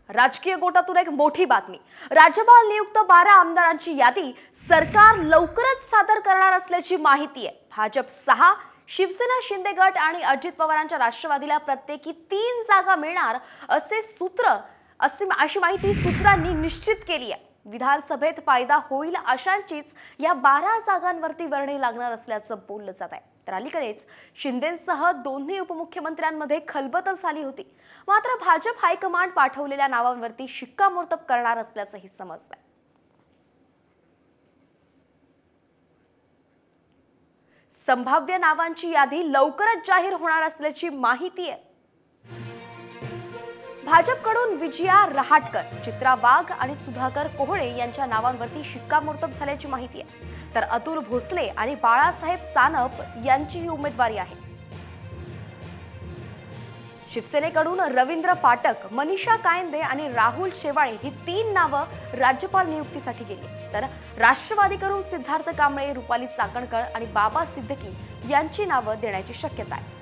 राजकीय गोटातून एक मोठी बातमी। राज्यपाल नियुक्त 12 आमदारांची यादी सरकार लवकरच सादर करणार असल्याची माहिती आहे। भाजप 6, शिवसेना शिंदे गट आणि अजित पवारांच्या राष्ट्रवादीला प्रत्येकी 3 जागा मिळणार अशी माहिती सूत्रांनी निश्चित केली आहे। विधानसभेत फायदा होईल अशांचीच या 12 जागांवरती वर्णी लागणार असल्याचं बोललं जात आहे। तर अलीकडेच शिंदेंसह दोन्ही उपमुख्यमंत्र्यांमध्ये खलबत झाली होती। मात्र भाजप हायकमांड पाठवलेल्या नावांवरती शिक्कामोर्तब करणार असल्याचंही समजलंय। संभाव्य नावांची यादी लवकरच जाहीर होणार असल्याची माहिती आहे। भाजपकडून विजया रहाटकर, चित्रा वाघ आणि सुधाकर कोहळे यांच्या नावांवरती शिक्कामोर्तब झाल्याची माहिती आहे। तर अतुल भोसले आणि बाळासाहेब सानप यांचीही उमेदवारी आहे। शिवसेनेकडून रवींद्र फाटक, मनीषा कायंदे आणि राहुल शेवाळे ही 3 नावं राज्यपाल नियुक्तीसाठी गेली। तर राष्ट्रवादीकडून सिद्धार्थ कांबळे, रुपाली चाकणकर आणि बाबा सिद्दीकी यांची नावं देण्याची शक्यता आहे।